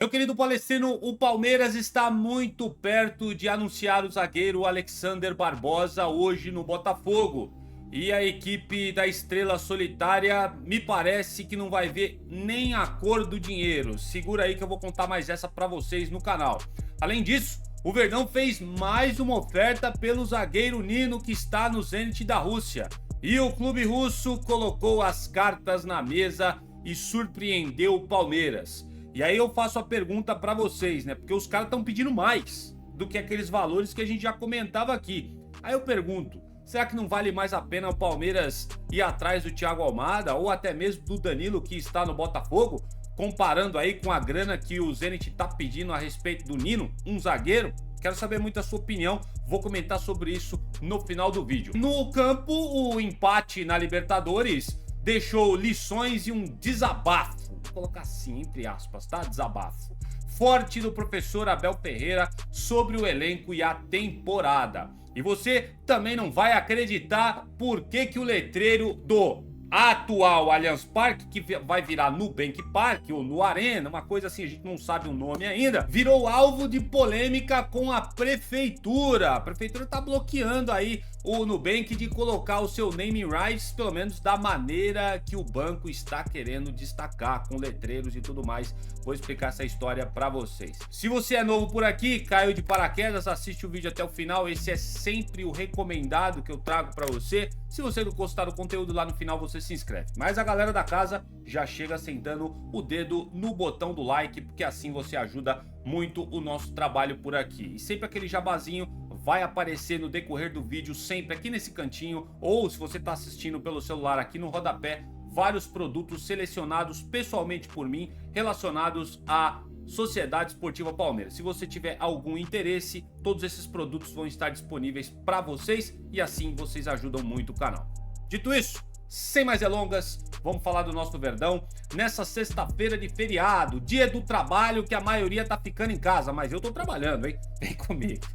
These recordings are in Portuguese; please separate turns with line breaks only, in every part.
Meu querido Palestino, o Palmeiras está muito perto de anunciar o zagueiro Alexander Barbosa hoje no Botafogo. E a equipe da Estrela Solitária me parece que não vai ver nem a cor do dinheiro. Segura aí que eu vou contar mais essa para vocês no canal. Além disso, o Verdão fez mais uma oferta pelo zagueiro Nino que está no Zenit da Rússia. E o clube russo colocou as cartas na mesa e surpreendeu o Palmeiras. E aí eu faço a pergunta pra vocês, né? Porque os caras estão pedindo mais do que aqueles valores que a gente já comentava aqui. Aí eu pergunto, será que não vale mais a pena o Palmeiras ir atrás do Thiago Almada ou até mesmo do Danilo que está no Botafogo? Comparando aí com a grana que o Zenit tá pedindo a respeito do Nino, um zagueiro? Quero saber muito a sua opinião, vou comentar sobre isso no final do vídeo. No campo, o empate na Libertadores deixou lições e um desabafo. Vou colocar assim, entre aspas, tá? Desabafo. Forte do professor Abel Ferreira sobre o elenco e a temporada. E você também não vai acreditar por que o letreiro do atual Allianz Parque, que vai virar Nubank Park ou no Arena, uma coisa assim, a gente não sabe o nome ainda, virou alvo de polêmica com a prefeitura. A prefeitura tá bloqueando aí o Nubank de colocar o seu naming rights, pelo menos da maneira que o banco está querendo destacar, com letreiros e tudo mais. Vou explicar essa história para vocês. Se você é novo por aqui, caiu de paraquedas, assiste o vídeo até o final. Esse é sempre o recomendado que eu trago para você. Se você não gostar do conteúdo, lá no final você se inscreve. Mas a galera da casa já chega sentando o dedo no botão do like, porque assim você ajuda muito o nosso trabalho por aqui. E sempre aquele jabazinho vai aparecer no decorrer do vídeo, sempre aqui nesse cantinho, ou se você está assistindo pelo celular aqui no rodapé, vários produtos selecionados pessoalmente por mim, relacionados à Sociedade Esportiva Palmeiras. Se você tiver algum interesse, todos esses produtos vão estar disponíveis para vocês e assim vocês ajudam muito o canal. Dito isso, sem mais delongas, vamos falar do nosso Verdão nessa sexta-feira de feriado, dia do trabalho que a maioria tá ficando em casa, mas eu tô trabalhando, hein? Vem comigo.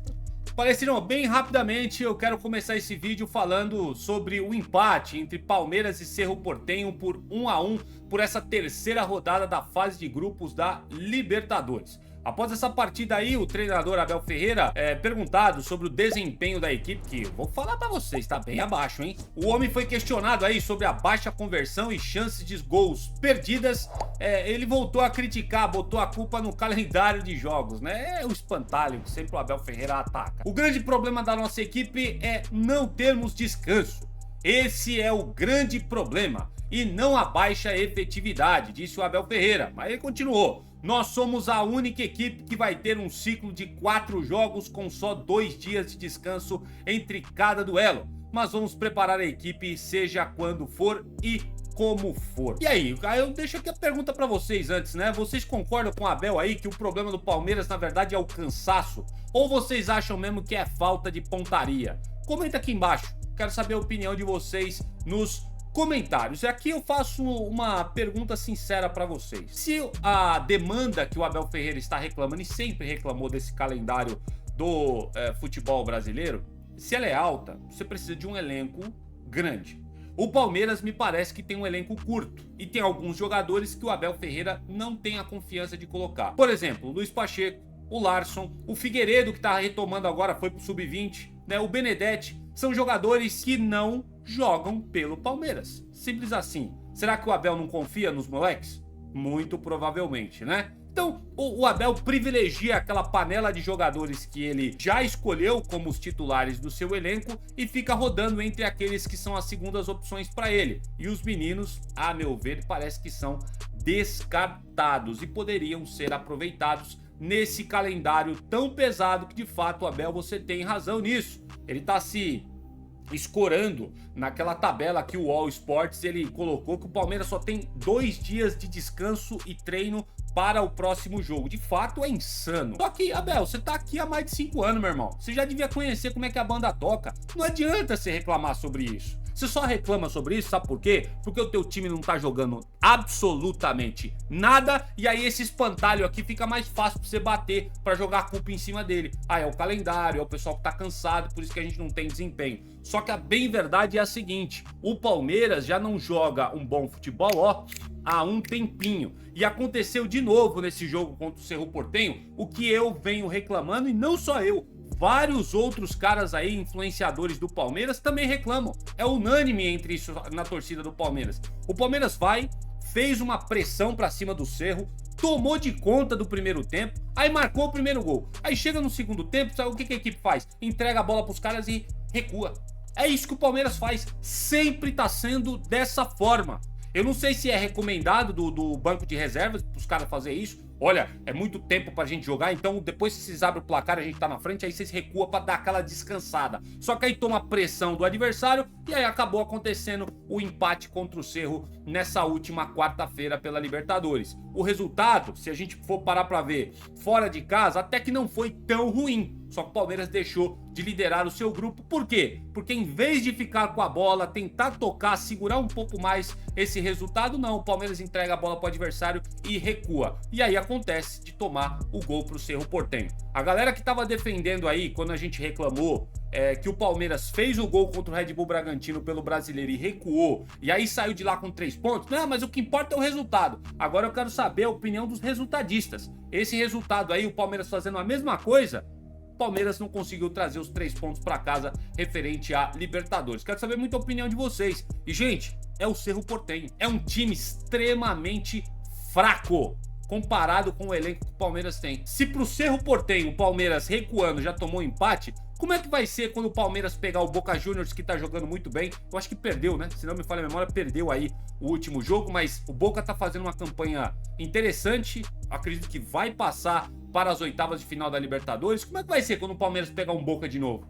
Palestino, bem rapidamente eu quero começar esse vídeo falando sobre o empate entre Palmeiras e Cerro Porteño por 1-1 por essa terceira rodada da fase de grupos da Libertadores. Após essa partida aí, o treinador Abel Ferreira perguntado sobre o desempenho da equipe, que eu vou falar pra vocês, tá bem abaixo, hein? O homem foi questionado aí sobre a baixa conversão e chances de gols perdidas. Ele voltou a criticar, botou a culpa no calendário de jogos, né? É o espantalho que sempre o Abel Ferreira ataca. O grande problema da nossa equipe é não termos descanso. Esse é o grande problema e não a baixa efetividade, disse o Abel Ferreira. Mas ele continuou. Nós somos a única equipe que vai ter um ciclo de 4 jogos com só 2 dias de descanso entre cada duelo. Mas vamos preparar a equipe seja quando for e como for. E aí, eu deixo aqui a pergunta pra vocês antes, né? Vocês concordam com o Abel aí que o problema do Palmeiras na verdade é o cansaço? Ou vocês acham mesmo que é falta de pontaria? Comenta aqui embaixo, quero saber a opinião de vocês nos comentários. E aqui eu faço uma pergunta sincera para vocês. Se a demanda que o Abel Ferreira está reclamando e sempre reclamou desse calendário do futebol brasileiro, se ela é alta, você precisa de um elenco grande. O Palmeiras me parece que tem um elenco curto e tem alguns jogadores que o Abel Ferreira não tem a confiança de colocar. Por exemplo, o Luiz Pacheco, o Larson, o Figueiredo que tá retomando agora, foi pro Sub-20, né? O Benedetti, são jogadores que não jogam pelo Palmeiras. Simples assim. Será que o Abel não confia nos moleques? Muito provavelmente, né? Então, o Abel privilegia aquela panela de jogadores que ele já escolheu como os titulares do seu elenco e fica rodando entre aqueles que são as segundas opções para ele. E os meninos, a meu ver, parece que são descartados e poderiam ser aproveitados nesse calendário tão pesado que de fato o Abel, você tem razão nisso. Ele tá se escorando naquela tabela que o All Sports ele colocou que o Palmeiras só tem 2 dias de descanso e treino para o próximo jogo. De fato é insano. Só que, Abel, você tá aqui há mais de 5 anos, meu irmão. Você já devia conhecer como é que a banda toca. Não adianta você reclamar sobre isso. Você só reclama sobre isso, sabe por quê? Porque o teu time não tá jogando absolutamente nada, e aí esse espantalho aqui fica mais fácil pra você bater, pra jogar a culpa em cima dele. Ah, é o calendário, é o pessoal que tá cansado, por isso que a gente não tem desempenho. Só que a bem verdade é a seguinte, o Palmeiras já não joga um bom futebol, ó, há um tempinho. E aconteceu de novo nesse jogo contra o Cerro Porteño, o que eu venho reclamando, e não só eu, vários outros caras aí, influenciadores do Palmeiras, também reclamam. É unânime entre isso na torcida do Palmeiras. O Palmeiras vai, fez uma pressão pra cima do Cerro, tomou de conta do primeiro tempo, aí marcou o primeiro gol. Aí chega no segundo tempo, sabe o que a equipe faz? Entrega a bola pros caras e recua. É isso que o Palmeiras faz, sempre tá sendo dessa forma. Eu não sei se é recomendado do banco de reservas para os caras fazerem isso. Olha, é muito tempo pra gente jogar, então depois que vocês abrem o placar, a gente tá na frente, aí vocês recuam pra dar aquela descansada. Só que aí toma pressão do adversário e aí acabou acontecendo o empate contra o Cerro nessa última quarta-feira pela Libertadores. O resultado, se a gente for parar pra ver fora de casa, até que não foi tão ruim. Só que o Palmeiras deixou de liderar o seu grupo. Por quê? Porque em vez de ficar com a bola, tentar tocar, segurar um pouco mais esse resultado, não. O Palmeiras entrega a bola pro adversário e recua. E aí acontece de tomar o gol pro Cerro Porteño. A galera que tava defendendo aí, quando a gente reclamou que o Palmeiras fez o gol contra o Red Bull Bragantino pelo Brasileiro e recuou, e aí saiu de lá com 3 pontos, não, mas o que importa é o resultado. Agora eu quero saber a opinião dos resultadistas. Esse resultado aí, o Palmeiras fazendo a mesma coisa, o Palmeiras não conseguiu trazer os 3 pontos para casa referente a Libertadores. Quero saber muita opinião de vocês. E, gente, é o Cerro Porteño. É um time extremamente fraco comparado com o elenco que o Palmeiras tem. Se pro Cerro Porteño o Palmeiras recuando já tomou empate, como é que vai ser quando o Palmeiras pegar o Boca Juniors, que tá jogando muito bem? Eu acho que perdeu, né? Se não me falha a memória, perdeu aí o último jogo, mas o Boca tá fazendo uma campanha interessante. Acredito que vai passar para as oitavas de final da Libertadores. Como é que vai ser quando o Palmeiras pegar um Boca de novo?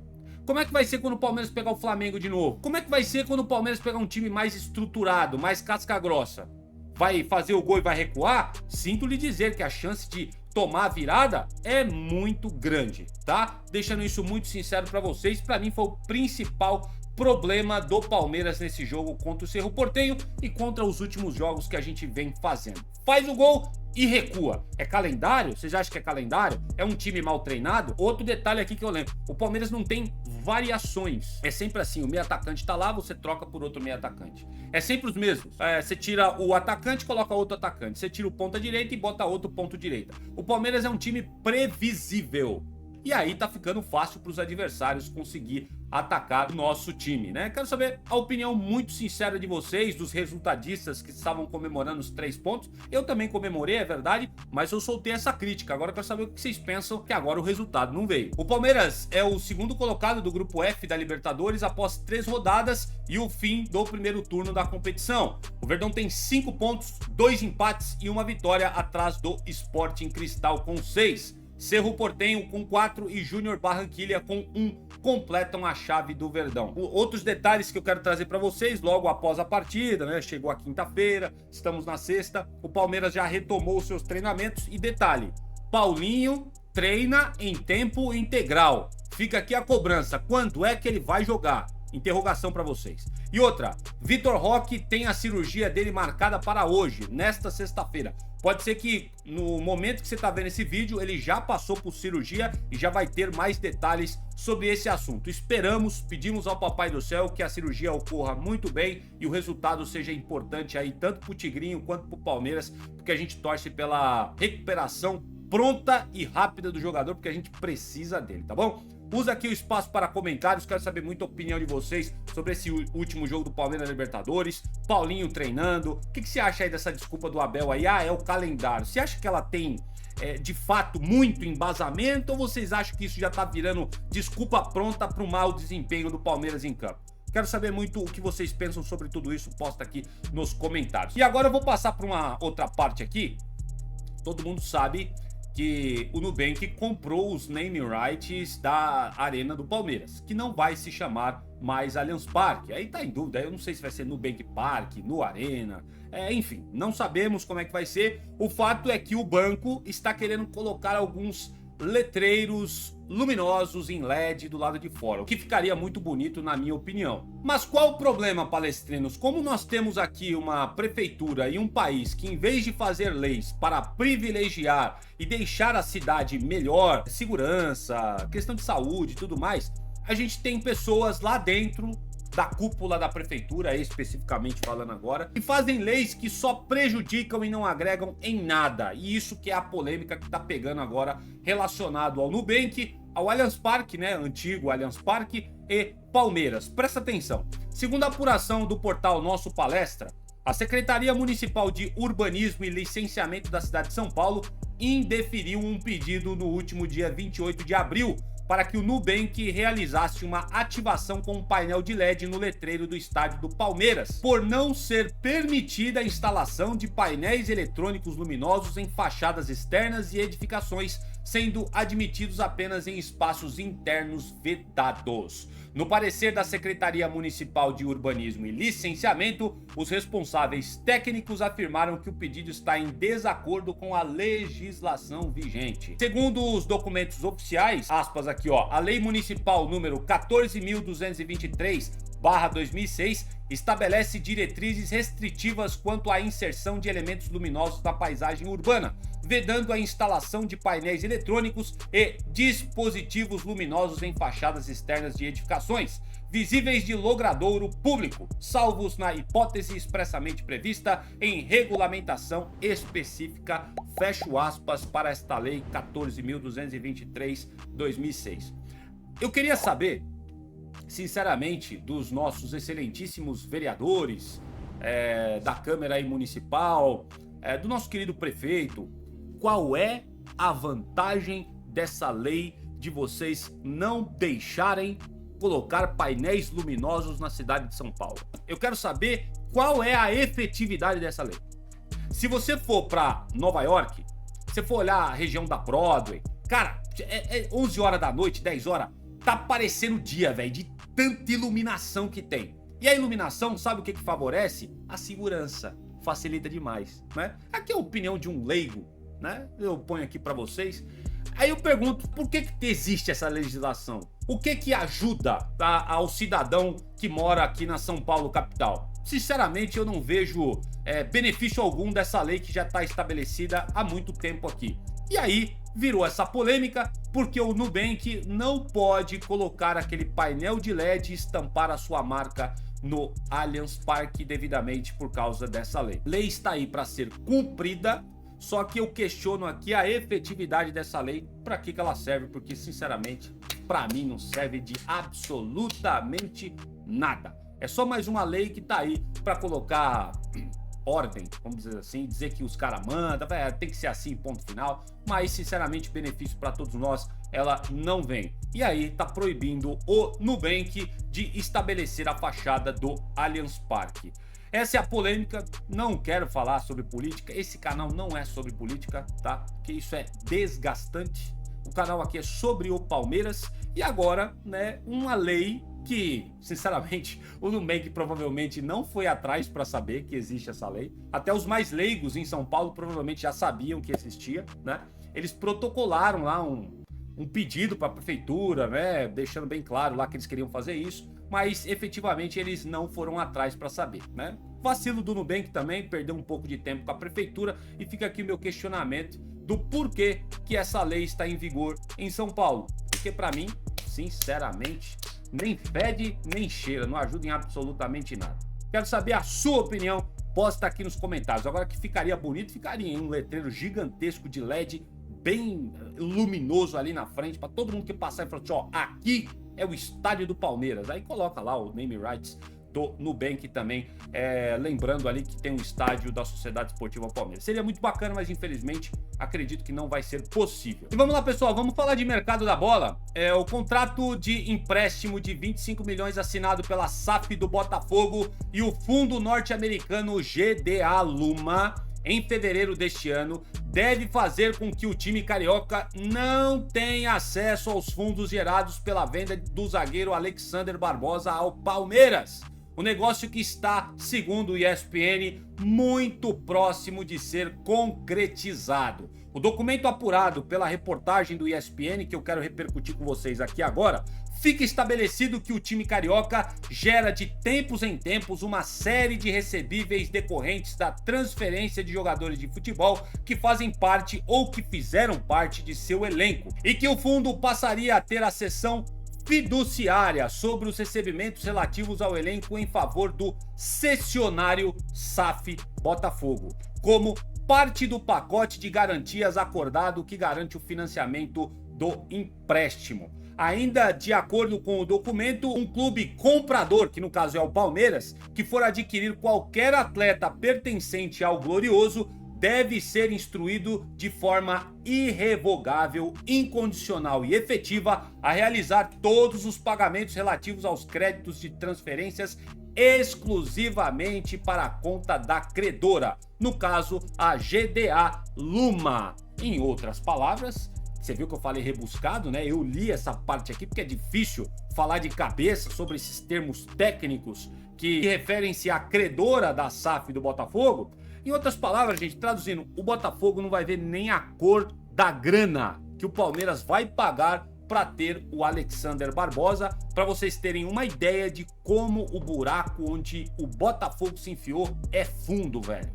Como é que vai ser quando o Palmeiras pegar o Flamengo de novo? Como é que vai ser quando o Palmeiras pegar um time mais estruturado, mais casca grossa? Vai fazer o gol e vai recuar? Sinto lhe dizer que a chance de tomar a virada é muito grande, tá? Deixando isso muito sincero pra vocês, pra mim foi o principal problema do Palmeiras nesse jogo contra o Cerro Porteño e contra os últimos jogos que a gente vem fazendo. Faz o gol e recua. É calendário? Vocês acham que é calendário? É um time mal treinado? Outro detalhe aqui que eu lembro, o Palmeiras não tem variações. É sempre assim, o meio atacante tá lá, você troca por outro meio atacante. É sempre os mesmos. Você tira o atacante, coloca outro atacante. Você tira o ponta direita e bota outro ponto direita. O Palmeiras é um time previsível. E aí tá ficando fácil para os adversários conseguir atacar o nosso time, né? Quero saber a opinião muito sincera de vocês, dos resultadistas que estavam comemorando os 3 pontos. Eu também comemorei, é verdade, mas eu soltei essa crítica. Agora eu quero saber o que vocês pensam, que agora o resultado não veio. O Palmeiras é o segundo colocado do grupo F da Libertadores após 3 rodadas e o fim do primeiro turno da competição. O Verdão tem 5 pontos, 2 empates e 1 vitória atrás do Sporting Cristal com 6. Cerro Porteño com 4 e Júnior Barranquilla com 1 completam a chave do Verdão. Outros detalhes que eu quero trazer para vocês logo após a partida, né? Chegou a quinta-feira, estamos na sexta, o Palmeiras já retomou os seus treinamentos e detalhe, Paulinho treina em tempo integral. Fica aqui a cobrança, quando é que ele vai jogar? Interrogação para vocês. E outra, Vitor Roque tem a cirurgia dele marcada para hoje, nesta sexta-feira. Pode ser que no momento que você está vendo esse vídeo, ele já passou por cirurgia e já vai ter mais detalhes sobre esse assunto. Esperamos, pedimos ao Papai do Céu que a cirurgia ocorra muito bem e o resultado seja importante aí, tanto para o Tigrinho quanto para o Palmeiras, porque a gente torce pela recuperação pronta e rápida do jogador, porque a gente precisa dele, tá bom? Usa aqui o espaço para comentários, quero saber muita opinião de vocês sobre esse último jogo do Palmeiras na Libertadores, Paulinho treinando, o que você acha aí dessa desculpa do Abel aí? Ah, é o calendário. Você acha que ela tem, de fato, muito embasamento ou vocês acham que isso já tá virando desculpa pronta para o mau desempenho do Palmeiras em campo? Quero saber muito o que vocês pensam sobre tudo isso, posta aqui nos comentários. E agora eu vou passar para uma outra parte aqui. Todo mundo sabe que o Nubank comprou os name rights da Arena do Palmeiras, que não vai se chamar mais Allianz Parque. Aí tá em dúvida, eu não sei se vai ser Nubank Park, no Arena, enfim, não sabemos como é que vai ser. O fato é que o banco está querendo colocar alguns letreiros luminosos em LED do lado de fora, o que ficaria muito bonito na minha opinião. Mas qual o problema, palestrinos? Como nós temos aqui uma prefeitura e um país que, em vez de fazer leis para privilegiar e deixar a cidade melhor, segurança, questão de saúde e tudo mais, a gente tem pessoas lá dentro da cúpula da prefeitura, especificamente falando agora, que fazem leis que só prejudicam e não agregam em nada. E isso que é a polêmica que tá pegando agora, relacionado ao Nubank, ao Allianz Parque, né, antigo Allianz Parque, e Palmeiras. Presta atenção. Segundo a apuração do portal Nosso Palestra, a Secretaria Municipal de Urbanismo e Licenciamento da cidade de São Paulo indeferiu um pedido no último dia 28 de abril para que o Nubank realizasse uma ativação com um painel de LED no letreiro do estádio do Palmeiras, por não ser permitida a instalação de painéis eletrônicos luminosos em fachadas externas e edificações, sendo admitidos apenas em espaços internos vedados. No parecer da Secretaria Municipal de Urbanismo e Licenciamento, os responsáveis técnicos afirmaram que o pedido está em desacordo com a legislação vigente. Segundo os documentos oficiais, aspas aqui ó, a Lei Municipal número 14.223/2006 estabelece diretrizes restritivas quanto à inserção de elementos luminosos na paisagem urbana, vedando a instalação de painéis eletrônicos e dispositivos luminosos em fachadas externas de edificações, visíveis de logradouro público, salvos na hipótese expressamente prevista em regulamentação específica, fecho aspas, para esta Lei 14.223/2006. Eu queria saber, sinceramente, dos nossos excelentíssimos vereadores, da Câmara aí Municipal, do nosso querido prefeito, qual é a vantagem dessa lei de vocês não deixarem colocar painéis luminosos na cidade de São Paulo? Eu quero saber qual é a efetividade dessa lei. Se você for para Nova York, se for olhar a região da Broadway, cara, 11 horas da noite, 10 horas, tá parecendo dia, velho, de tanta iluminação que tem. E a iluminação, sabe o que favorece? A segurança. Facilita demais, né? Aqui é a opinião de um leigo, né? Eu ponho aqui pra vocês. Aí eu pergunto, por que existe essa legislação? O que ajuda ao cidadão que mora aqui na São Paulo capital? Sinceramente, eu não vejo benefício algum dessa lei que já está estabelecida há muito tempo aqui. E aí virou essa polêmica porque o Nubank não pode colocar aquele painel de LED e estampar a sua marca no Allianz Parque devidamente por causa dessa lei. Lei está aí para ser cumprida, só que eu questiono aqui a efetividade dessa lei, para que ela serve, porque sinceramente, para mim não serve de absolutamente nada. É só mais uma lei que tá aí para colocar ordem, vamos dizer assim, dizer que os caras mandam, tem que ser assim, ponto final, mas sinceramente benefício para todos nós ela não vem. E aí tá proibindo o Nubank de estabelecer a fachada do Allianz Parque. Essa é a polêmica, não quero falar sobre política, esse canal não é sobre política, tá? Porque isso é desgastante. O canal aqui é sobre o Palmeiras e agora, né, uma lei que, sinceramente, o Nubank provavelmente não foi atrás para saber que existe essa lei. Até os mais leigos em São Paulo provavelmente já sabiam que existia, né? Eles protocolaram lá um pedido para a prefeitura, né? Deixando bem claro lá que eles queriam fazer isso, mas efetivamente eles não foram atrás para saber, né? Vacilo do Nubank também, perdeu um pouco de tempo com a prefeitura e fica aqui o meu questionamento do porquê que essa lei está em vigor em São Paulo. Porque para mim, sinceramente, nem fede, nem cheira, não ajuda em absolutamente nada. Quero saber a sua opinião, posta aqui nos comentários. Agora que ficaria bonito, ficaria em um letreiro gigantesco de LED, bem luminoso ali na frente, para todo mundo que passar e falar assim, ó, aqui é o estádio do Palmeiras. Aí coloca lá o name rights do Nubank também, lembrando ali que tem um estádio da Sociedade Esportiva Palmeiras. Seria muito bacana, mas infelizmente acredito que não vai ser possível. E vamos lá, pessoal, vamos falar de mercado da bola. O contrato de empréstimo de 25 milhões assinado pela SAF do Botafogo e o fundo norte-americano GDA Luma em fevereiro deste ano deve fazer com que o time carioca não tenha acesso aos fundos gerados pela venda do zagueiro Alexander Barbosa ao Palmeiras. Um negócio que está, segundo o ESPN, muito próximo de ser concretizado. O documento apurado pela reportagem do ESPN, que eu quero repercutir com vocês aqui agora, fica estabelecido que o time carioca gera de tempos em tempos uma série de recebíveis decorrentes da transferência de jogadores de futebol que fazem parte ou que fizeram parte de seu elenco, e que o fundo passaria a ter a seção fiduciária sobre os recebimentos relativos ao elenco em favor do cessionário SAF Botafogo, como parte do pacote de garantias acordado que garante o financiamento do empréstimo. Ainda de acordo com o documento, um clube comprador, que no caso é o Palmeiras, que for adquirir qualquer atleta pertencente ao Glorioso, deve ser instruído de forma irrevogável, incondicional e efetiva a realizar todos os pagamentos relativos aos créditos de transferências exclusivamente para a conta da credora, no caso a GDA Luma. Em outras palavras, você viu que eu falei rebuscado, né? Eu li essa parte aqui porque é difícil falar de cabeça sobre esses termos técnicos que referem-se à credora da SAF do Botafogo. Em outras palavras, gente, traduzindo, o Botafogo não vai ver nem a cor da grana que o Palmeiras vai pagar para ter o Alexander Barbosa, para vocês terem uma ideia de como o buraco onde o Botafogo se enfiou é fundo, velho.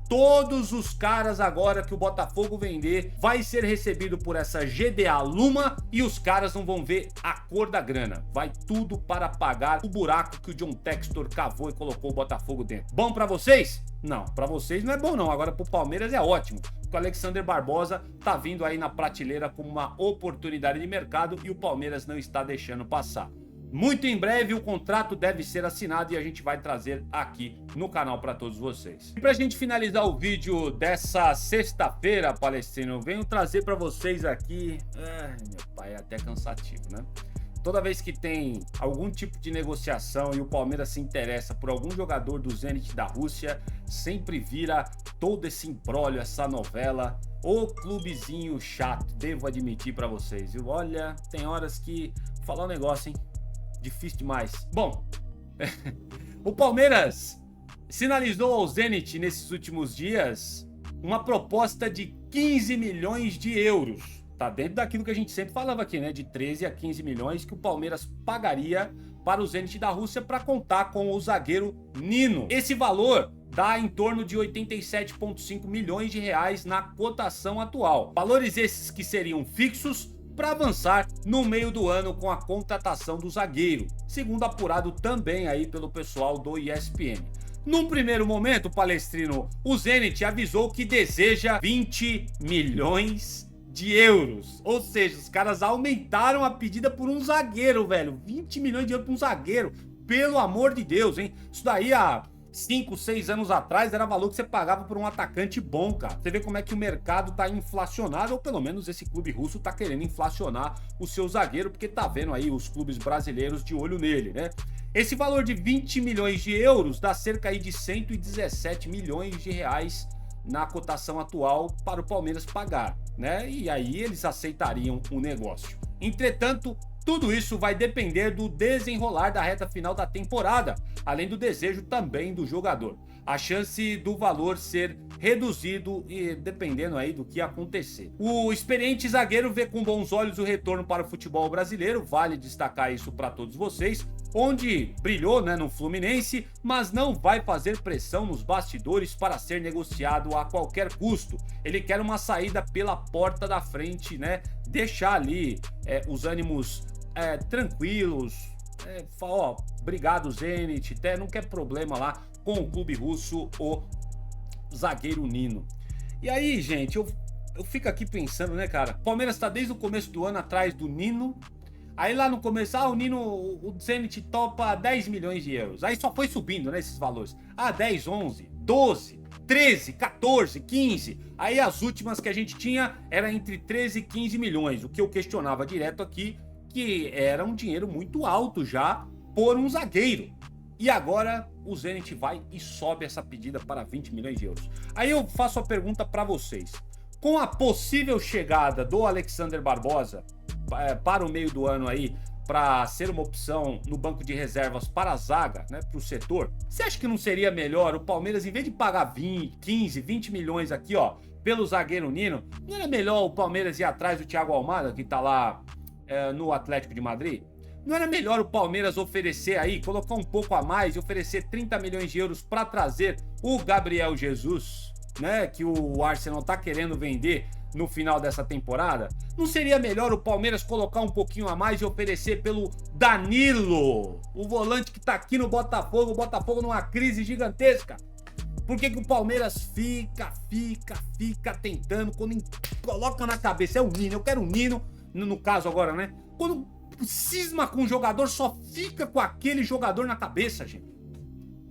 Todos os caras agora que o Botafogo vender vai ser recebido por essa GDA Luma e os caras não vão ver a cor da grana. Vai tudo para pagar o buraco que o John Textor cavou e colocou o Botafogo dentro. Bom pra vocês? Não, pra vocês não é bom não. Agora pro Palmeiras é ótimo. O Alexander Barbosa tá vindo aí na prateleira como uma oportunidade de mercado e o Palmeiras não está deixando passar. Muito em breve o contrato deve ser assinado e a gente vai trazer aqui no canal para todos vocês. E pra gente finalizar o vídeo dessa sexta-feira, Palestrino, eu venho trazer para vocês aqui... meu pai, é até cansativo, né? Toda vez que tem algum tipo de negociação e o Palmeiras se interessa por algum jogador do Zenit da Rússia, sempre vira todo esse imbróglio, essa novela. Ô clubezinho chato, devo admitir para vocês, viu? Olha, tem horas que... Vou falar um negócio, hein? Difícil demais. Bom, o Palmeiras sinalizou ao Zenit nesses últimos dias uma proposta de 15 milhões de euros. Tá dentro daquilo que a gente sempre falava aqui, né? De 13 a 15 milhões que o Palmeiras pagaria para o Zenit da Rússia para contar com o zagueiro Nino. Esse valor dá em torno de 87,5 milhões de reais na cotação atual. Valores esses que seriam fixos para avançar no meio do ano com a contratação do zagueiro, segundo apurado também aí pelo pessoal do ESPN. Num primeiro momento, Palestrino, o Zenit avisou que deseja 20 milhões de euros, ou seja, os caras aumentaram a pedida por um zagueiro, velho, 20 milhões de euros por um zagueiro, pelo amor de Deus, hein? Isso daí há 5, 6 anos atrás era valor que você pagava por um atacante bom, cara. Você vê como é que o mercado tá inflacionado, ou pelo menos esse clube russo tá querendo inflacionar o seu zagueiro, porque tá vendo aí os clubes brasileiros de olho nele, né? Esse valor de 20 milhões de euros dá cerca aí de 117 milhões de reais na cotação atual para o Palmeiras pagar, né? E aí eles aceitariam o negócio. Entretanto, tudo isso vai depender do desenrolar da reta final da temporada, além do desejo também do jogador. A chance do valor ser reduzido e dependendo aí do que acontecer. O experiente zagueiro vê com bons olhos o retorno para o futebol brasileiro, vale destacar isso para todos vocês, onde brilhou, né, no Fluminense, mas não vai fazer pressão nos bastidores para ser negociado a qualquer custo. Ele quer uma saída pela porta da frente, né, deixar ali os ânimos tranquilos, ó, obrigado Zenit, até não quer problema lá com o clube russo, o zagueiro Nino. E aí, gente, eu fico aqui pensando, né, cara, o Palmeiras tá desde o começo do ano atrás do Nino. Aí lá no começo, o Nino, o Zenit topa 10 milhões de euros. Aí só foi subindo, né, esses valores. 10, 11, 12, 13, 14, 15. Aí as últimas que a gente tinha era entre 13 e 15 milhões. O que eu questionava direto aqui, que era um dinheiro muito alto já por um zagueiro. E agora o Zenit vai e sobe essa pedida para 20 milhões de euros. Aí eu faço a pergunta para vocês. Com a possível chegada do Alexander Barbosa para o meio do ano aí, para ser uma opção no banco de reservas para a zaga, né, para o setor, você acha que não seria melhor o Palmeiras, em vez de pagar 20, 15, 20 milhões aqui, ó, pelo zagueiro Nino, não era melhor o Palmeiras ir atrás do Thiago Almada, que tá lá no Atlético de Madrid? Não era melhor o Palmeiras oferecer aí, colocar um pouco a mais e oferecer 30 milhões de euros para trazer o Gabriel Jesus, né, que o Arsenal tá querendo vender no final dessa temporada? Não seria melhor o Palmeiras colocar um pouquinho a mais e oferecer pelo Danilo, o volante que tá aqui no Botafogo, o Botafogo numa crise gigantesca? Por que o Palmeiras fica tentando, quando coloca na cabeça, é o Nino, eu quero o Nino, no caso agora, né? Quando cisma com um jogador, só fica com aquele jogador na cabeça, gente.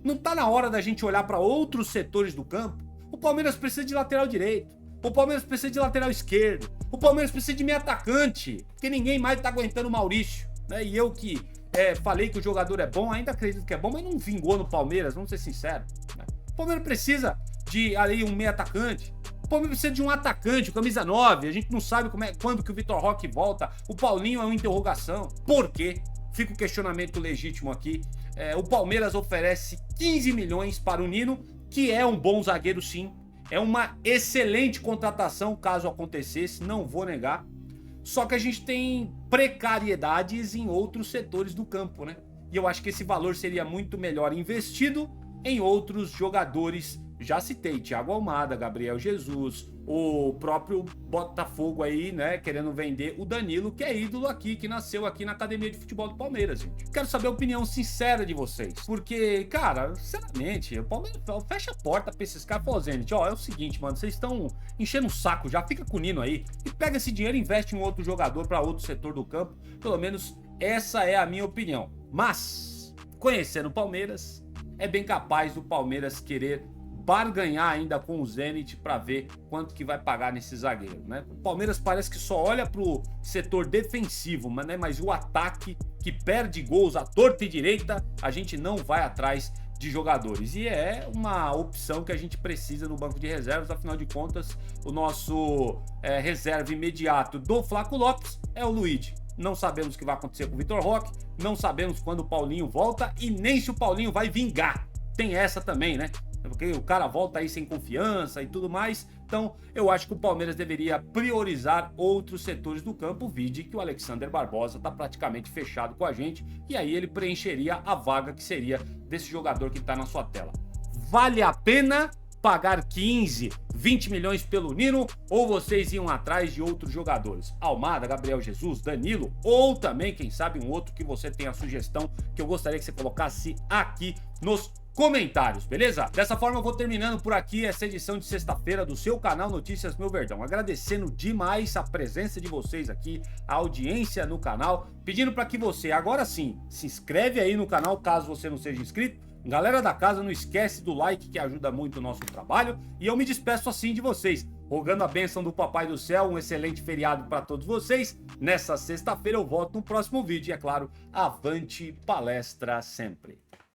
Não tá na hora da gente olhar para outros setores do campo? O Palmeiras precisa de lateral direito, o Palmeiras precisa de lateral esquerdo, o Palmeiras precisa de meio atacante, porque ninguém mais tá aguentando o Maurício, né? E eu que falei que o jogador é bom, ainda acredito que é bom, mas não vingou no Palmeiras, vamos ser sinceros, né? O Palmeiras precisa de ali um meio atacante. O Palmeiras precisa de um atacante, o camisa 9. A gente não sabe quando que o Vitor Roque volta. O Paulinho é uma interrogação. Por quê? Fica o questionamento legítimo aqui. O Palmeiras oferece 15 milhões para o Nino, que é um bom zagueiro sim. É uma excelente contratação, caso acontecesse, não vou negar. Só que a gente tem precariedades em outros setores do campo, né? E eu acho que esse valor seria muito melhor investido em outros jogadores. Já citei Thiago Almada, Gabriel Jesus, o próprio Botafogo aí, né, querendo vender o Danilo, que é ídolo aqui, que nasceu aqui na Academia de Futebol do Palmeiras, gente. Quero saber a opinião sincera de vocês, porque, cara, sinceramente, o Palmeiras fecha a porta pra esses caras e fala, gente, ó, é o seguinte, mano, vocês estão enchendo o saco já, fica com o Nino aí, e pega esse dinheiro e investe em outro jogador pra outro setor do campo. Pelo menos essa é a minha opinião. Mas, conhecendo o Palmeiras, é bem capaz do Palmeiras querer barganhar ainda com o Zenit para ver quanto que vai pagar nesse zagueiro, né? O Palmeiras parece que só olha pro setor defensivo, mas o ataque, que perde gols à torta e direita, a gente não vai atrás de jogadores. E é uma opção que a gente precisa no banco de reservas, afinal de contas, o nosso reserva imediato do Flaco Lopes é o Luigi. Não sabemos o que vai acontecer com o Vitor Roque, não sabemos quando o Paulinho volta e nem se o Paulinho vai vingar. Tem essa também, né? Porque o cara volta aí sem confiança e tudo mais. Então eu acho que o Palmeiras deveria priorizar outros setores do campo, vide que o Alexander Barbosa está praticamente fechado com a gente, e aí ele preencheria a vaga que seria desse jogador que está na sua tela. Vale a pena pagar 15, 20 milhões pelo Nino, ou vocês iam atrás de outros jogadores? Almada, Gabriel Jesus, Danilo, ou também, quem sabe, um outro que você tem a sugestão, que eu gostaria que você colocasse aqui nos comentários, beleza? Dessa forma eu vou terminando por aqui essa edição de sexta-feira do seu canal Notícias Meu Verdão, agradecendo demais a presença de vocês aqui, a audiência no canal, pedindo para que você, agora sim, se inscreve aí no canal caso você não seja inscrito. Galera da casa, não esquece do like, que ajuda muito o nosso trabalho, e eu me despeço assim de vocês, rogando a bênção do Papai do Céu, um excelente feriado para todos vocês. Nessa sexta-feira eu volto no próximo vídeo e, é claro, avante palestra sempre.